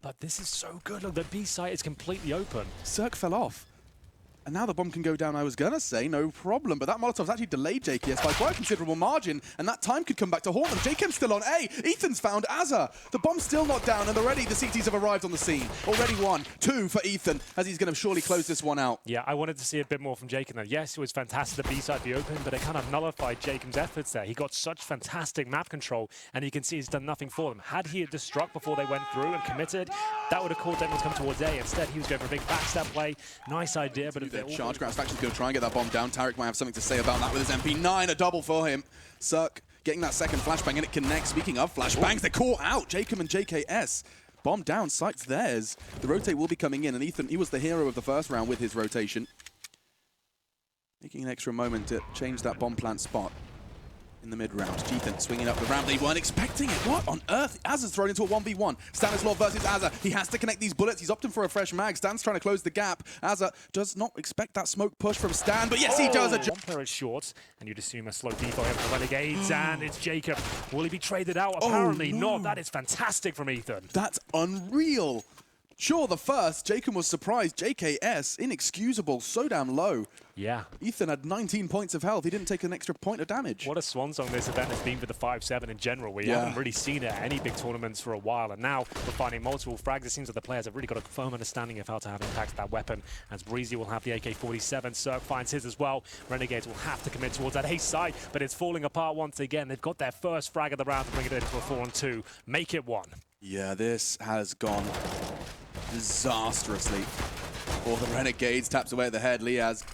But this is so good. Look, the B site is completely open. Cirque fell off. And now the bomb can go down, I was going to say, no problem. But that Molotov's actually delayed JKS by quite a considerable margin. And that time could come back to haunt them. JKM's still on A. Ethan's found Azza. The bomb's still not down. And already the CTs have arrived on the scene. Already 1, 2 for Ethan, as he's going to surely close this one out. Yeah, I wanted to see a bit more from Jacob. Yes, it was fantastic the B side be open, but it kind of nullified Jacob's efforts there. He got such fantastic map control, and you can see he's done nothing for them. Had he just struck before they went through and committed, that would have caused everyone to come towards A. Instead, he was going for a big backstab play. Nice idea, but if they charge, Grati's faction's going to try and get that bomb down. Tarik might have something to say about that with his MP9, a double for him. Cirque getting that second flashbang, and it connects. Speaking of flashbangs, they're caught out. Jacob and JKS. Bomb down, site's theirs. The rotate will be coming in, and Ethan, he was the hero of the first round with his rotation. Taking an extra moment to change that bomb plant spot in the mid-round. Ethan swinging up the ramp. They weren't expecting it. What on earth? Azza's thrown into a 1v1. Stanislaw versus Azza. He has to connect these bullets. He's opting for a fresh mag. Stan's trying to close the gap. Azza does not expect that smoke push from Stan, but yes, he does. One player is short, and you'd assume a slow default here for Renegades, and it's Jacob. Will he be traded out? Apparently not. That is fantastic from Ethan. That's unreal. Sure, the first, Jacob was surprised. JKS, inexcusable, so damn low. Yeah. Ethan had 19 points of health. He didn't take an extra point of damage. What a swan song this event has been for the 5-7 in general. We haven't really seen it at any big tournaments for a while, and now we're finding multiple frags. It seems that the players have really got a firm understanding of how to have impact that weapon, as Breezy will have the AK-47. Cirque finds his as well. Renegades will have to commit towards that A side, but it's falling apart once again. They've got their first frag of the round to bring it into a 4-on-2. Make it 1. Yeah, this has gone disastrously for the Renegades. Taps away at the head. Liaz,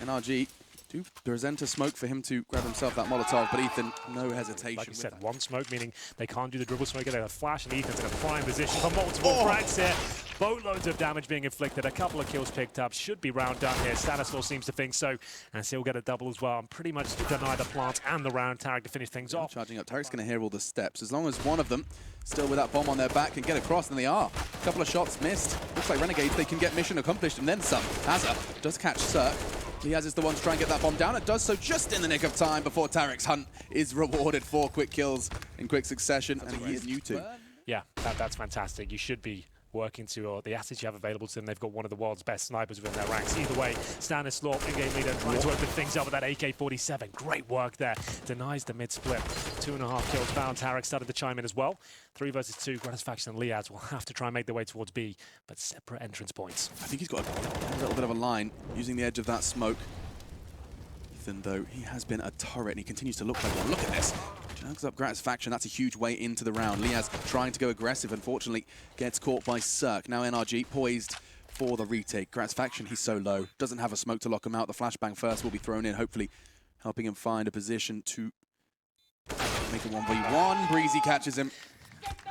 NRG, to present a smoke for him to grab himself that Molotov, but Ethan, no hesitation. Like you said, one smoke, meaning they can't do the dribble smoke, they have a flash, and Ethan's in a prime position for multiple frags here. Boatloads of damage being inflicted, a couple of kills picked up, should be round done here. Stanislaw seems to think so, and he'll get a double as well, and pretty much deny the plant and the round. Tarik to finish things off. Charging up, Tarik's going to hear all the steps. As long as one of them, still with that bomb on their back, can get across, and they are. A couple of shots missed. Looks like Renegades, they can get mission accomplished, and then some. Azza does catch Cirque. Liaz is the one to try and get that bomb down. It does so just in the nick of time before Tarik's hunt is rewarded for quick kills in quick succession, and he is new to. Yeah, that's fantastic. You should be working to the assets you have available to them. They've got one of the world's best snipers within their ranks. Either way, Stanislaw, in-game leader, trying to open things up with that AK-47. Great work there. Denies the mid-split. 2.5 kills found. Tarik started to chime in as well. 3 versus 2. Grati's faction and Liaz will have to try and make their way towards B, but separate entrance points. I think he's got a little bit of a line using the edge of that smoke. Ethan, though, he has been a turret, and he continues to look like one. Look at this. Jugs up Grati's faction. That's a huge way into the round. Liaz trying to go aggressive. Unfortunately, gets caught by Cirque. Now NRG poised for the retake. Grati's faction, he's so low. Doesn't have a smoke to lock him out. The flashbang first will be thrown in, hopefully helping him find a position to make a 1v1. Breezy catches him.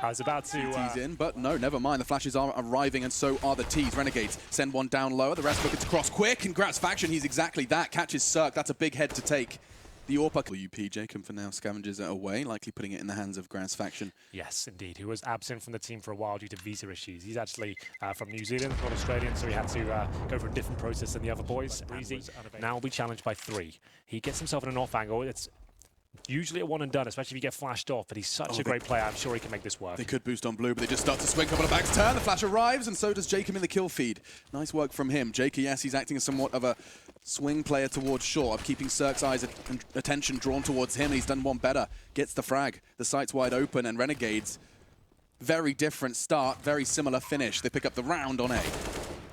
I was about to... T's in, but no, never mind. The flashes are arriving, and so are the T's. Renegades send one down lower. The rest looking to cross quick. And Grati's faction, he's exactly that. Catches Cirque. That's a big head to take. The Orpa WP, Jacob for now scavenges it away, likely putting it in the hands of Grati's faction. Yes, indeed. He was absent from the team for a while due to visa issues. He's actually from New Zealand, not Australian, so he had to go through a different process than the other boys. Breezy now will be challenged by 3. He gets himself in an off angle. It's usually a one and done, especially if you get flashed off, but he's such a great player. I'm sure he can make this work. They could boost on blue, but they just start to swing. Couple of backs turn. The flash arrives, and so does Jacob in the kill feed. Nice work from him. Jacob, yes, he's acting as somewhat of a swing player towards short, of keeping Cirque's eyes and attention drawn towards him. He's done one better. Gets the frag. The site's wide open, and Renegades, very different start, very similar finish. They pick up the round on A.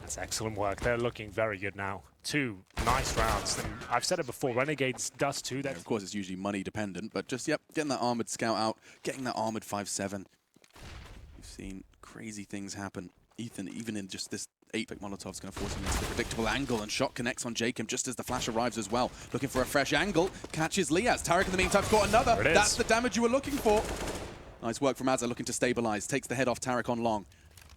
That's excellent work. They're looking very good now. 2 nice rounds. And I've said it before, Renegades does too. Yeah, of course, it's usually money dependent, but just, getting that armored scout out, getting that armored 5-7. We've seen crazy things happen. Ethan, even in just this 8-pick Molotov's going to force him into the predictable angle, and shot connects on Jacob just as the flash arrives as well. Looking for a fresh angle, catches Liaz. Tarik in the meantime got another. That's the damage you were looking for. Nice work from Azza, looking to stabilize. Takes the head off Tarik on long.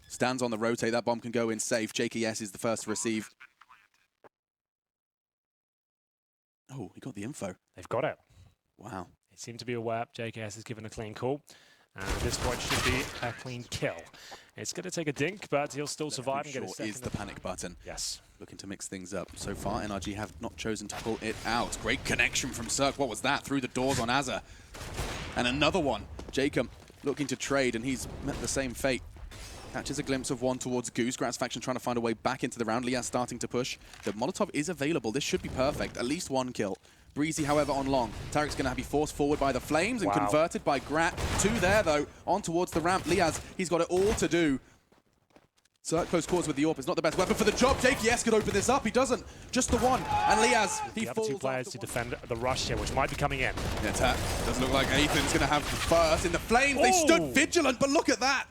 Stands on the rotate. That bomb can go in safe. JKS is the first to receive. Oh, he got the info. They've got it. Wow. They seem to be aware. JKS has given a clean call. And at this point should be a clean kill. It's going to take a dink, but he'll still survive and get a second. Is the panic button. Yes. Looking to mix things up. So far, NRG have not chosen to pull it out. Great connection from Cirque. What was that? Through the doors on Azza. And another one. Jacob looking to trade, and he's met the same fate. Catches a glimpse of one towards Goose. Grat's faction trying to find a way back into the round. Liaz starting to push. The Molotov is available. This should be perfect. At least one kill. Breezy, however, on long. Tarik's going to be forced forward by the flames and converted by Grat. Two there, though, on towards the ramp. Liaz, he's got it all to do. So that close quarters with the AWP is not the best weapon for the job. JKS could open this up. He doesn't. Just the one. And Liaz, he the falls. Two players to defend the rush here, which might be coming in. Yeah, doesn't look like Ethan's going to have the first in the flames. They stood vigilant, but look at that.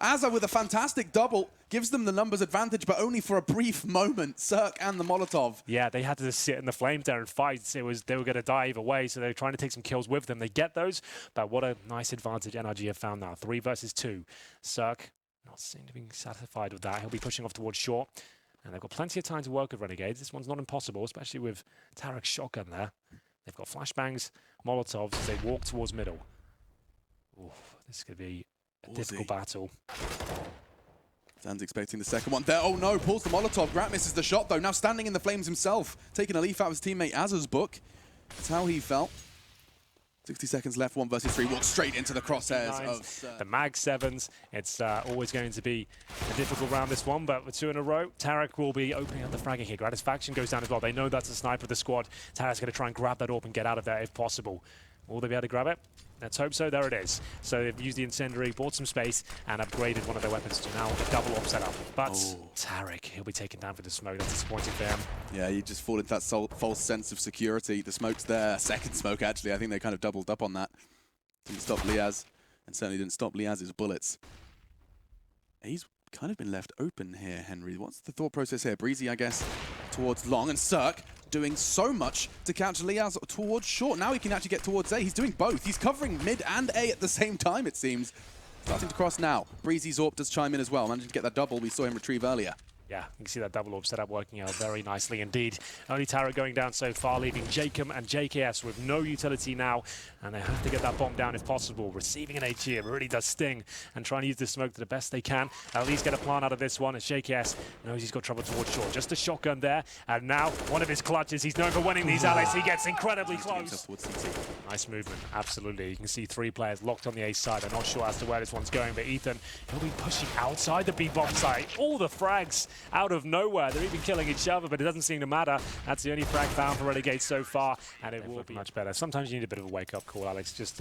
Azza with a fantastic double gives them the numbers advantage, but only for a brief moment. Cirque and the Molotov. Yeah, they had to just sit in the flames there and fight. They were going to die either way, so they were trying to take some kills with them. They get those, but what a nice advantage NRG have found now. 3 versus 2. Cirque not seem to be satisfied with that. He'll be pushing off towards short, and they've got plenty of time to work with Renegades. This one's not impossible, especially with Tarik's shotgun there. They've got flashbangs, Molotovs as they walk towards middle. Ooh, this could be a difficult battle. Stan's expecting the second one there. Oh no, pulls the Molotov. Grat misses the shot though. Now standing in the flames himself, taking a leaf out of his teammate Azza's book. That's how he felt. 60 seconds left, 1 versus 3. Walks straight into the crosshairs of the Mag 7s. It's always going to be a difficult round, this one, but with 2 in a row, Tarik will be opening up the fragging here. Gratis faction goes down as well. They know that's the sniper of the squad. Tarik's going to try and grab that AWP and get out of there if possible. Will they be able to grab it? Let's hope so. There it is. So they've used the incendiary, bought some space, and upgraded one of their weapons to now a double AWP setup. But Tarik, he'll be taken down for the smoke. That's disappointing for him. Yeah, you just fall into that false sense of security. The smoke's there. Second smoke, actually. I think they kind of doubled up on that. Didn't stop Liaz, and certainly didn't stop Liaz's bullets. He's kind of been left open here, Henry. What's the thought process here? Breezy, I guess, towards long, and Cirque doing so much to catch Liaz towards short. Now he can actually get towards A. He's doing both. He's covering mid and A at the same time, it seems. Starting to cross now. Breezy's AWP does chime in as well, managing to get that double we saw him retrieve earlier. Yeah, you can see that double AWP setup working out very nicely indeed. Only Tarik going down so far, leaving Jacob and JKS with no utility now, and they have to get that bomb down if possible. Receiving an HE, it really does sting, and trying to use the smoke to the best they can. At least get a plant out of this one, as JKS knows he's got trouble towards short. Just a shotgun there, and now one of his clutches. He's known for winning these alleys. He gets incredibly close. Nice movement, absolutely. You can see 3 players locked on the A side. I'm not sure as to where this one's going, but Ethan, he'll be pushing outside the B bomb site. All the frags out of nowhere. They're even killing each other, but it doesn't seem to matter. That's the only frag found for Renegades so far, and it will be much better. Sometimes you need a bit of a wake-up call, Alex. Just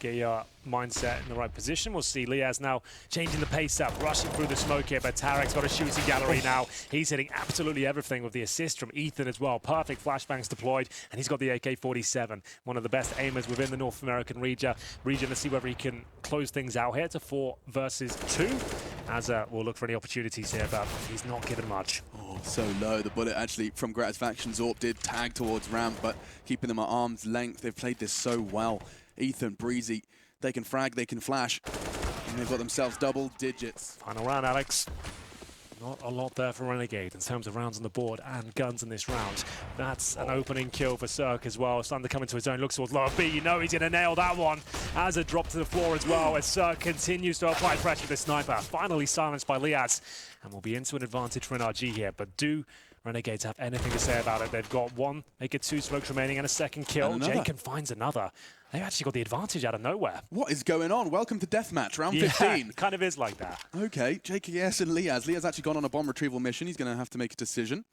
get your mindset in the right position. We'll see Liaz now changing the pace up, rushing through the smoke here, but Tarik's got a shooting gallery now. He's hitting absolutely everything with the assist from Ethan as well. Perfect flashbangs deployed, and he's got the AK-47. One of the best aimers within the North American region. Let's see whether he can close things out here to 4 versus 2. As we'll look for any opportunities here, but he's not given much. Oh, so low. The bullet actually from Grat's faction's AWP did tag towards ramp, but keeping them at arm's length. They've played this so well. Ethan, Breezy, they can frag, they can flash, and they've got themselves double digits. Final round, Alex. Not a lot there for Renegade in terms of rounds on the board and guns in this round. That's an opening kill for Cirque as well. Starting to come into his own, looks towards lower B. You know he's going to nail that one. As a drop to the floor as well, as Cirque continues to apply pressure to the sniper. Finally silenced by Liaz. And we'll be into an advantage for NRG here. But do Renegades have anything to say about it? They've got 1, make it 2 smokes remaining and a second kill. Jacob finds another. They've actually got the advantage out of nowhere. What is going on? Welcome to Deathmatch, round 15. It kind of is like that. Okay, JKS and Liaz. Liaz actually gone on a bomb retrieval mission. He's going to have to make a decision.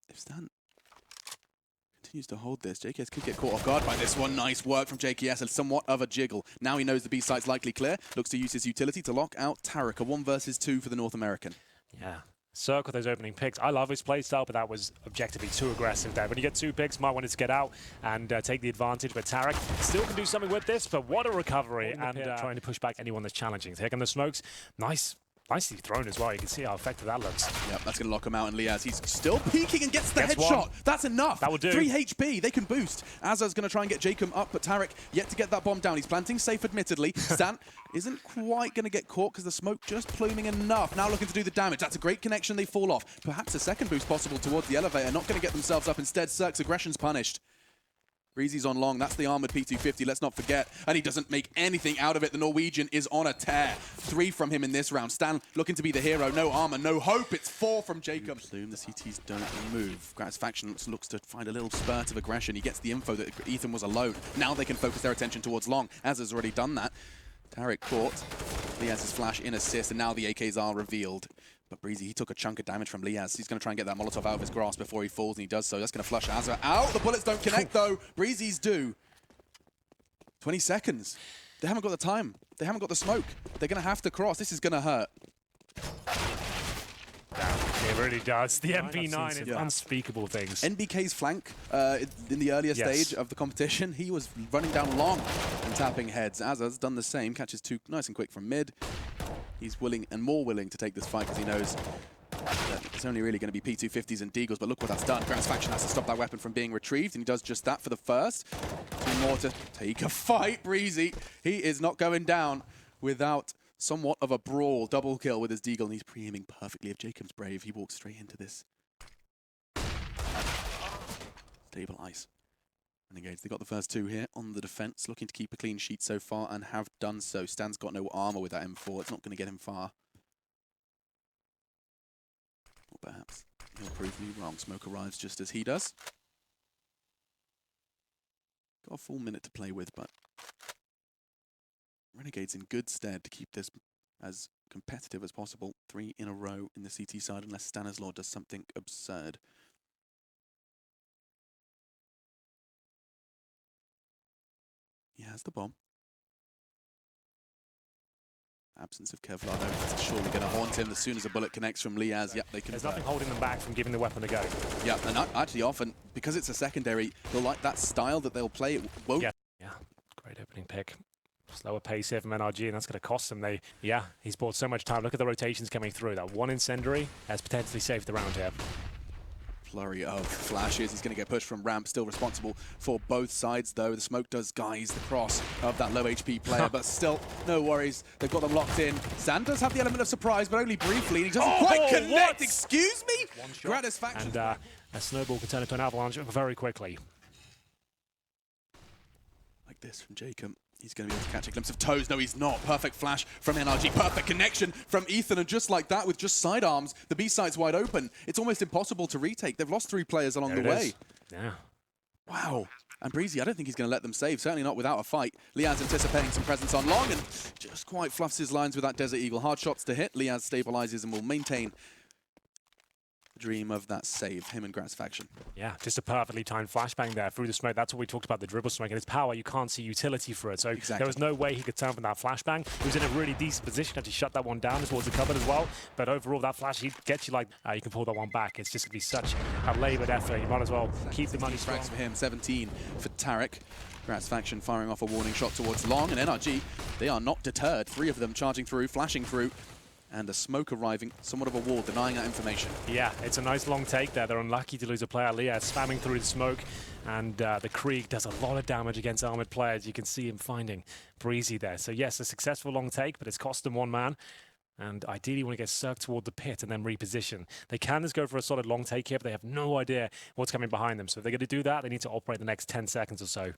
If Stan continues to hold this, JKS could get caught off guard by this one. Nice work from JKS and somewhat of a jiggle. Now he knows the B site's likely clear. Looks to use his utility to lock out Tarik. A 1 versus 2 for the North American. Yeah. Cirque with those opening picks. I love his playstyle, but that was objectively too aggressive there. When you get 2 picks, might want to get out and take the advantage, but Tarik still can do something with this, but what a recovery, and trying to push back anyone that's challenging. Taking the smokes, nicely thrown as well. You can see how effective that looks. Yep, that's going to lock him out, and Liaz, he's still peeking and gets the headshot. That's enough. That will do. 3 HP, they can boost. Azza's going to try and get Jacob up, but Tarik yet to get that bomb down. He's planting safe, admittedly. Stan isn't quite going to get caught because the smoke just pluming enough. Now looking to do the damage. That's a great connection. They fall off. Perhaps a second boost possible towards the elevator. Not going to get themselves up. Instead, Cirque's aggression's punished. Breezy's on long. That's the armored P250, let's not forget. And he doesn't make anything out of it. The Norwegian is on a tear. 3 from him in this round. Stan looking to be the hero. No armor, no hope. It's 4 from Jacob. The CTs don't move. Grat's faction looks to find a little spurt of aggression. He gets the info that Ethan was alone. Now they can focus their attention towards long. Azza's already done that. Tarik caught. Liaz's flash in assist, and now the AKs are revealed. But Breezy, he took a chunk of damage from Liaz. He's going to try and get that Molotov out of his grasp before he falls, and he does so. That's going to flush Azra out. The bullets don't connect, though. Breezy's do. 20 seconds. They haven't got the time. They haven't got the smoke. They're going to have to cross. This is going to hurt. It really does. The MP9 is unspeakable things. NBK's flank in the earlier stage of the competition, he was running down long and tapping heads. Azza's done the same, catches two nice and quick from mid. He's willing and more willing to take this fight because he knows that it's only really going to be P250s and Deagles, but look what that's done. Grant's faction has to stop that weapon from being retrieved, and he does just that for the first. Two more to take a fight. Breezy, he is not going down without somewhat of a brawl. Double kill with his Deagle, and he's pre-aiming perfectly. If Jacob's brave, he walks straight into this. Stabilize. Renegades, they got the first two here on the defense, looking to keep a clean sheet so far, and have done so. Stan's got no armor with that M4. It's not going to get him far. Or perhaps he'll prove me wrong. Smoke arrives just as he does. Got a full minute to play with, but Renegades in good stead to keep this as competitive as possible. 3 in a row in the CT side, unless Stanislaw does something absurd. He has the bomb. Absence of Kevlar, though, it's surely going to haunt him as soon as a bullet connects from Liaz. Yep, they can. There's nothing holding them back from giving the weapon a go. Yeah, and actually often, because it's a secondary, they'll like that style that they'll play. It won't. Yeah, great opening pick. Slower pace here from NRG, and that's going to cost them. He's bought so much time. Look at the rotations coming through. That one incendiary has potentially saved the round here. Flurry of flashes. He's going to get pushed from ramp. Still responsible for both sides, though. The smoke does guise the cross of that low HP player, but still, no worries. They've got them locked in. Sand does have the element of surprise, but only briefly. He doesn't quite connect. What? Excuse me? Gratisfaction. And a snowball can turn into an avalanche very quickly. Like this from Jacob. He's going to be able to catch a glimpse of toes. No, he's not. Perfect flash from NRG. Perfect connection from Ethan. And just like that, with just sidearms, the B site's wide open. It's almost impossible to retake. They've lost 3 players along the way. Yeah. Wow. And Breezy, I don't think he's going to let them save. Certainly not without a fight. Liaz anticipating some presence on long and just quite fluffs his lines with that Desert Eagle. Hard shots to hit. Liaz stabilizes and will maintain the dream of that save, him and Gratisfaction. Yeah, just a perfectly timed flashbang there through the smoke. That's what we talked about, the dribble smoke and its power. You can't see utility for it. So there was no way he could turn from that flashbang. He was in a really decent position to shut that one down towards the cupboard as well. But overall, that flash, he gets you like, you can pull that one back. It's just going to be such a laboured effort. You might as well keep the money strong. For him, 17 for Tarik. Gratisfaction firing off a warning shot towards long, and NRG, they are not deterred. 3 of them charging through, flashing through. And a smoke arriving, somewhat of a wall, denying that information. Yeah, it's a nice long take there. They're unlucky to lose a player. Leah spamming through the smoke, and the Krieg does a lot of damage against armored players. You can see him finding Breezy there. So yes, a successful long take, but it's cost them 1 man. And ideally, you want to get circled toward the pit and then reposition. They can just go for a solid long take here, but they have no idea what's coming behind them. So if they're going to do that, they need to operate the next 10 seconds or so.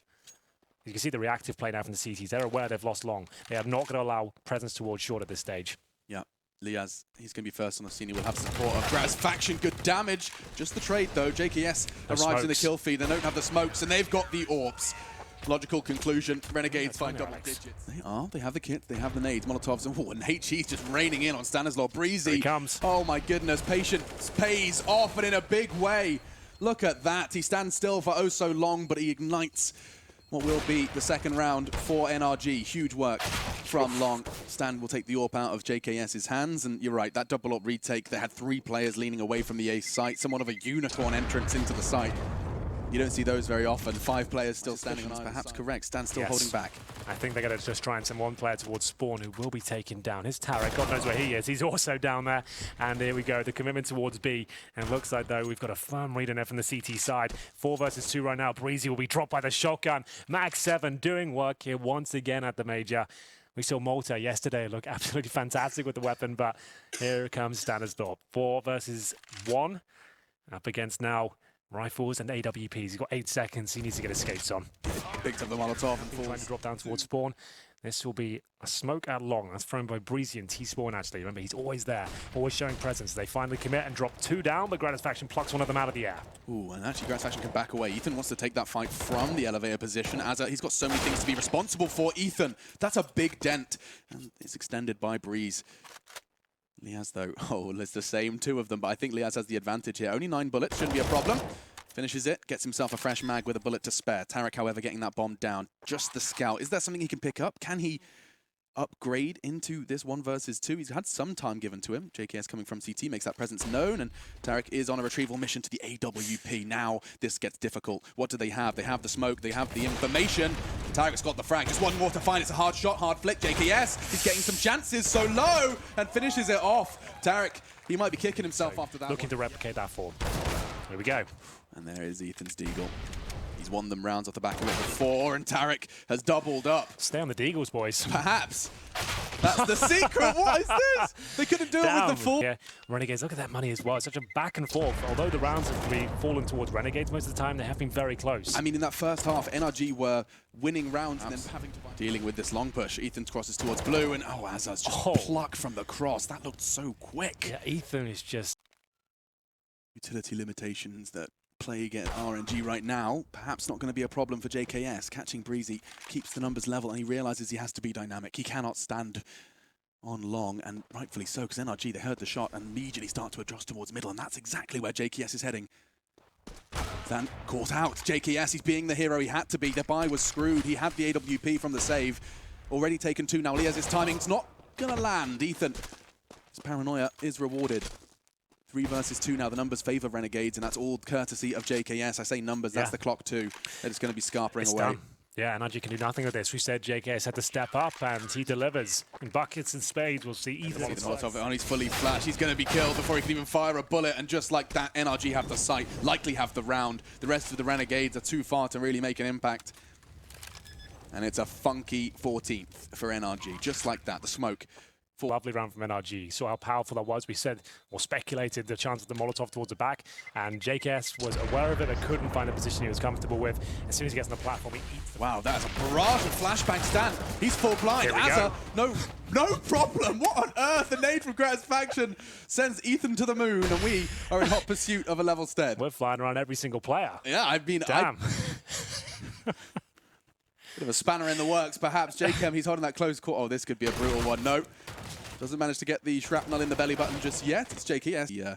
You can see the reactive play now from the CTs. They're aware they've lost long. They are not going to allow presence towards short at this stage. Yeah. Liaz, he's going to be first on the scene. He will have support of Gratisfaction. Good damage. Just the trade, though. JKS arrives in the kill feed. They don't have the smokes, and they've got the AWPs. Logical conclusion. Renegades find double digits. They are. They have the kit. They have the nades. Molotovs. And HE's just raining in on Stanislaw. Breezy. Here he comes. Oh, my goodness. Patience pays off, and in a big way. Look at that. He stands still for oh so long, but he ignites what will be the second round for NRG. Huge work from long. Stan will take the AWP out of JKS's hands, and you're right, that double AWP retake, they had 3 players leaning away from the ace site, somewhat of a unicorn entrance into the site. You don't see those very often. 5 players still standing on perhaps correct. Stan still holding back. I think they're going to just try and send 1 player towards Spawn, who will be taken down. Here's Tarik. God knows where he is. He's also down there. And here we go. The commitment towards B. And it looks like, though, we've got a firm read on there from the CT side. 4 versus 2 right now. Breezy will be dropped by the shotgun. Max 7 doing work here once again at the major. We saw Malta yesterday look absolutely fantastic with the weapon, but here comes Stanislaw. 4 versus 1. Up against now rifles and AWPs. He's got 8 seconds. He needs to get his skates on. Picked up the Molotov and trying to drop down towards Spawn. This will be a smoke out long. That's thrown by Breezy and T-Spawn, actually. Remember, he's always there, always showing presence. They finally commit and drop 2 down, but Gratisfaction plucks one of them out of the air. Ooh, and actually Gratisfaction can back away. Ethan wants to take that fight from the elevator position as he's got so many things to be responsible for. Ethan, that's a big dent. And it's extended by Breeze. Liaz, though, it's the same 2 of them, but I think Liaz has the advantage here. Only 9 bullets, shouldn't be a problem. Finishes it, gets himself a fresh mag with a bullet to spare. Tarik, however, getting that bomb down. Just the scout. Is there something he can pick up? Can he upgrade into this 1 versus 2? He's had some time given to him. JKS coming from CT makes that presence known, and Tarik is on a retrieval mission to the AWP. Now this gets difficult. What do they have? They have the smoke, they have the information. Tarik's got the frag. Just one more to find. It's a hard shot, hard flick. JKS, he's getting some chances so low and finishes it off. Tarik, he might be kicking himself after that. Looking to replicate that form. Here we go. And there is Ethan's Deagle. He's won them rounds off the back of it before, and Tarik has doubled up. Stay on the Deagles, boys. Perhaps. That's the secret. What is this? They couldn't do it with the full. Yeah, Renegades, look at that money as well. It's such a back and forth. Although the rounds have been fallen towards Renegades most of the time, they have been very close. I mean, in that first half, NRG were winning rounds and then having to dealing with this long push. Ethan crosses towards blue, and Azaz just plucked from the cross. That looked so quick. Yeah, Ethan is just... Utility limitations that plague at RNG right now, perhaps not going to be a problem for JKS. Catching Breezy keeps the numbers level, and he realizes he has to be dynamic. He cannot stand on long, and rightfully so, because NRG, they heard the shot and immediately start to adjust towards middle, and that's exactly where JKS is heading. Then caught out. JKS, he's being the hero he had to be. Their buy was screwed. He had the AWP from the save. Already taken 2 now. Liaz's timing's not going to land. Ethan, his paranoia is rewarded. 3 versus 2 now. The numbers favor Renegades, and that's all courtesy of JKS. I say numbers, that's the clock too. They're just going to be scarpering away. Done. Yeah, and NRG can do nothing with this. We said JKS had to step up, and he delivers. In buckets and spades, we'll see Ethan. He's fully flash. He's going to be killed before he can even fire a bullet, and just like that, NRG have the sight, likely have the round. The rest of the Renegades are too far to really make an impact. And it's a funky 14th for NRG, just like that. The smoke. Lovely round from NRG. Saw how powerful that was. We said, or speculated, the chance of the Molotov towards the back, and JKS was aware of it and couldn't find a position he was comfortable with. As soon as he gets on the platform, he eats them. Wow, that's a barrage of flashbang stand. He's full blind. Azza, no problem. What on earth? The nade from Gratisfaction sends Ethan to the moon, and we are in hot pursuit of a level stead. We're flying around every single player. Yeah, I mean, damn. Bit of a spanner in the works, perhaps. JKM, he's holding that close call. Oh, this could be a brutal one. No. Doesn't manage to get the shrapnel in the belly button just yet. It's JKS. Yeah.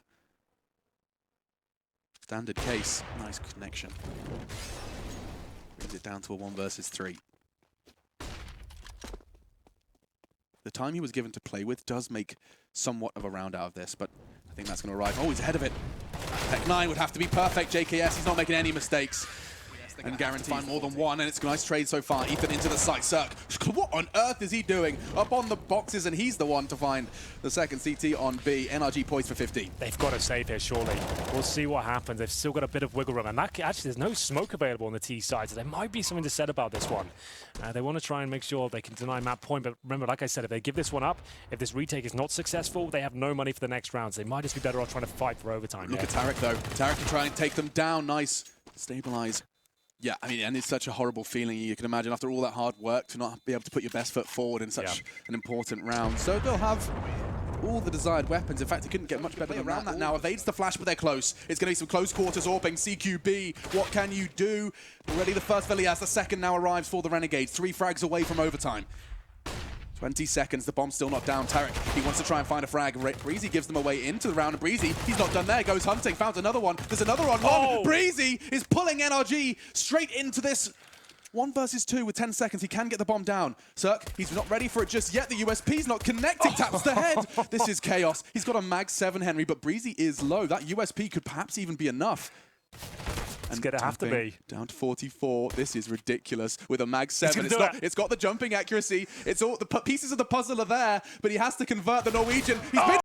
Standard case. Nice connection. Brings it down to a 1 versus 3. The time he was given to play with does make somewhat of a round out of this, but I think that's going to arrive. Oh, he's ahead of it. Tech 9 would have to be perfect. JKS, he's not making any mistakes. And guaranteed find more than one, and it's a nice trade so far. Ethan into the site, Cirque. What on earth is he doing? Up on the boxes, and he's the one to find the second CT on B. NRG poised for 15. They've got to save here, surely. We'll see what happens. They've still got a bit of wiggle room, and actually, there's no smoke available on the T side, so there might be something to say about this one. They want to try and make sure they can deny map point, but remember, like I said, if they give this one up, if this retake is not successful, they have no money for the next round, so they might just be better off trying to fight for overtime. Look at Tarik, though. Tarik can try and take them down. Nice. Stabilize. Yeah, I mean, and it's such a horrible feeling. You can imagine after all that hard work to not be able to put your best foot forward in such an important round. So they'll have all the desired weapons. In fact, it couldn't get much better than around that now. Evades the flash, but they're close. It's going to be some close quarters AWPing. CQB, what can you do? Already the first Velias, the second now arrives for the Renegades. 3 frags away from overtime. 20 seconds, the bomb's still not down. Tarik, he wants to try and find a frag. Breezy gives them away into the round, and Breezy, he's not done there, goes hunting, found another one. There's another on long. Breezy is pulling NRG straight into this 1 versus 2 with 10 seconds. He can get the bomb down. Cirque, he's not ready for it just yet. The USP's not connecting, taps the head. This is chaos. He's got a mag 7, Henry, but Breezy is low. That USP could perhaps even be enough. It's going to have to be. Down to 44. This is ridiculous. With a mag 7, it's got the jumping accuracy. It's all the pieces of the puzzle are there, but he has to convert the Norwegian. He's been